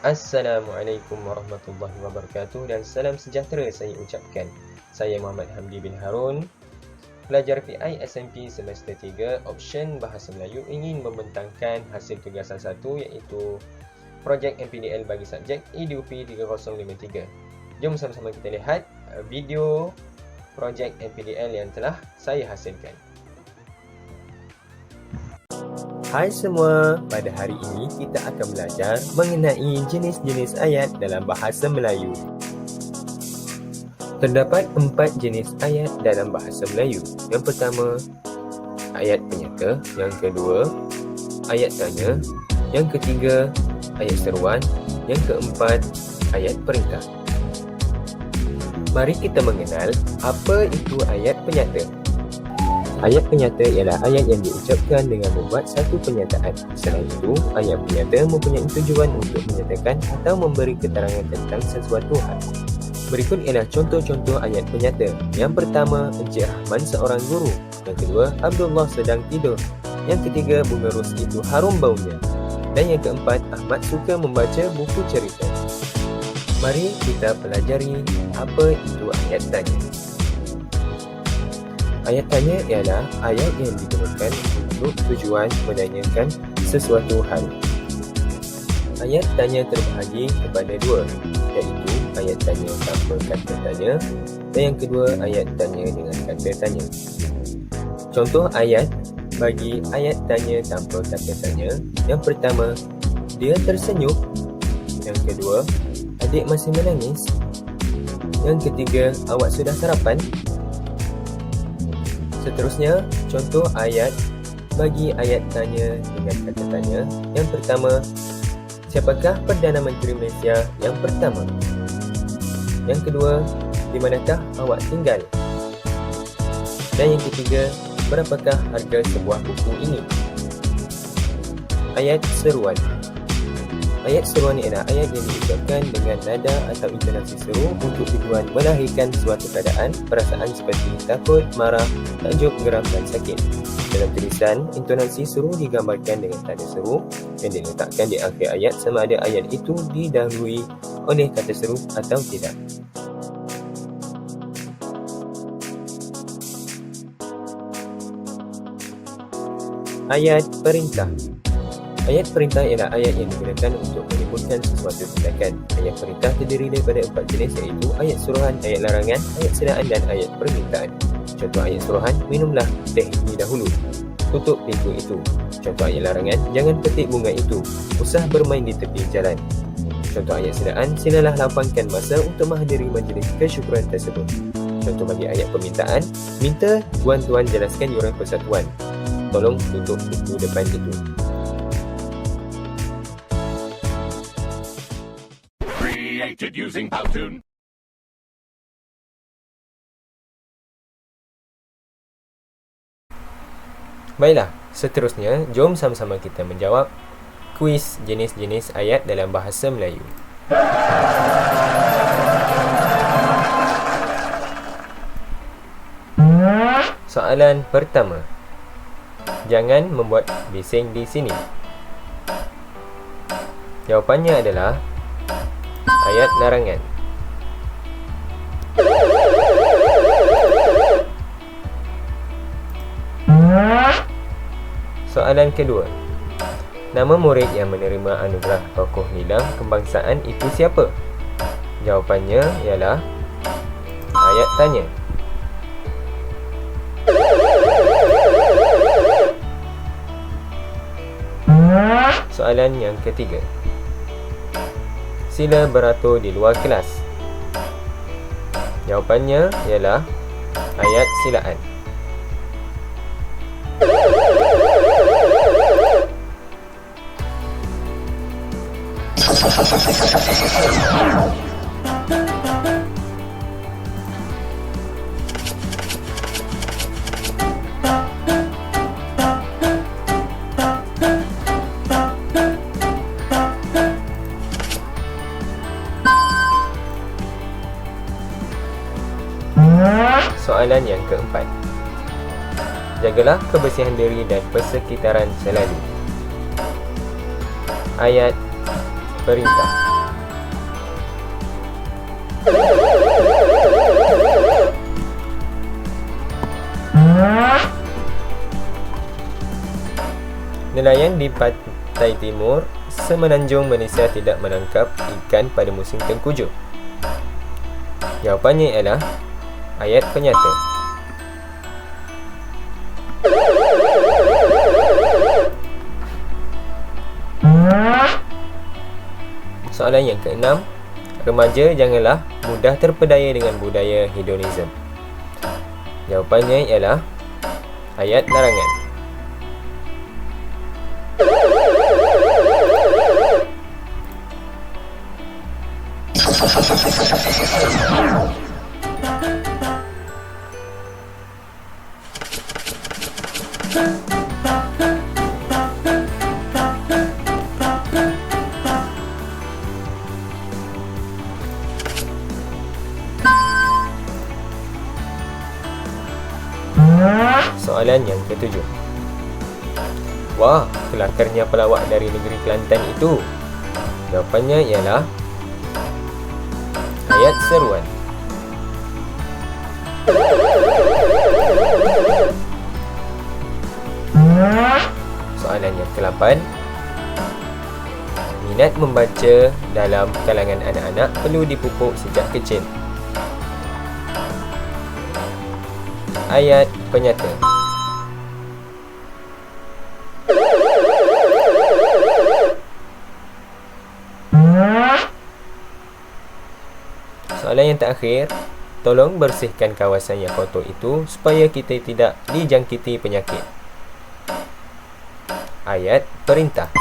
Assalamualaikum warahmatullahi wabarakatuh dan salam sejahtera saya ucapkan. Saya Muhammad Hamdi bin Harun, pelajar PI SMP semester 3, option Bahasa Melayu, ingin membentangkan hasil tugasan 1 iaitu projek MPDL bagi subjek EDUP 3053. Jom sama-sama kita lihat video projek MPDL yang telah saya hasilkan. Hai semua, pada hari ini kita akan belajar mengenai jenis-jenis ayat dalam bahasa Melayu. Terdapat 4 jenis ayat dalam bahasa Melayu. Yang pertama, ayat penyata. Yang kedua, ayat tanya. Yang ketiga, ayat seruan. Yang keempat, ayat perintah. Mari kita mengenal apa itu ayat penyata. Ayat penyata ialah ayat yang diucapkan dengan membuat satu pernyataan. Selain itu, ayat penyata mempunyai tujuan untuk menyatakan atau memberi keterangan tentang sesuatu hal. Berikut ialah contoh-contoh ayat penyata. Yang pertama, Encik Rahman seorang guru. Yang kedua, Abdullah sedang tidur. Yang ketiga, bunga ros itu harum baunya. Dan yang keempat, Ahmad suka membaca buku cerita. Mari kita pelajari apa itu ayat tanya. Ayat tanya ialah ayat yang digunakan untuk tujuan menanyakan sesuatu hal. Ayat tanya terbahagi kepada dua, iaitu ayat tanya tanpa kata tanya dan yang kedua ayat tanya dengan kata tanya. Contoh ayat bagi ayat tanya tanpa kata tanya. Yang pertama, dia tersenyum. Yang kedua, adik masih menangis. Yang ketiga, awak sudah sarapan? Seterusnya, contoh ayat bagi ayat tanya dengan kata tanya. Yang pertama, siapakah Perdana Menteri Malaysia yang pertama? Yang kedua, di manakah awak tinggal? Dan yang ketiga, berapakah harga sebuah buku ini? Ayat seruan. Ayat seruan ialah ayat yang diucapkan dengan nada atau intonasi seru untuk tujuan melahirkan suatu keadaan, perasaan seperti takut, marah, takjub, geram dan sakit. Dalam tulisan, intonasi seru digambarkan dengan tanda seru yang diletakkan di akhir ayat sama ada ayat itu didahului oleh kata seru atau tidak. Ayat perintah. Ayat perintah ialah ayat yang digunakan untuk menyebutkan sesuatu tindakan. Ayat perintah terdiri daripada 4 jenis iaitu ayat suruhan, ayat larangan, ayat sedaan dan ayat permintaan. Contoh ayat suruhan, minumlah teh ini dahulu. Tutup pintu itu. Contoh ayat larangan, jangan petik bunga itu. Usah bermain di tepi jalan. Contoh ayat sedaan, silalah lapangkan masa untuk menghadiri majlis kesyukuran tersebut. Contoh bagi ayat permintaan, minta tuan-tuan jelaskan yuran persatuan. Tolong tutup pintu depan itu. Using Powtoon. Baiklah, seterusnya jom sama-sama kita menjawab kuis jenis-jenis ayat dalam bahasa Melayu. Soalan pertama. Jangan membuat bising di sini. Jawapannya adalah ayat larangan. Soalan kedua. Nama murid yang menerima anugerah tokoh nilam kebangsaan itu siapa? Jawapannya ialah ayat tanya. Soalan yang ketiga. Sila beratur di luar kelas. Jawapannya ialah ayat silaan. Soalan yang keempat. Jagalah kebersihan diri dan persekitaran selalu. Ayat perintah. Nelayan di pantai timur semenanjung Malaysia tidak menangkap ikan pada musim tengkujuh. Jawapannya ialah ayat penyata. Soalan yang keenam, remaja janganlah mudah terpedaya dengan budaya hedonism. Jawapannya ialah ayat larangan. Soalan yang ketujuh. Wah, kelakarnya pelawak dari negeri Kelantan itu. Jawapannya ialah ayat seruan. Soalan yang ke-8. Minat membaca dalam kalangan anak-anak perlu dipupuk sejak kecil. Ayat penyata. Soalan yang terakhir, tolong bersihkan kawasan yang kotor itu supaya kita tidak dijangkiti penyakit. Ayat perintah.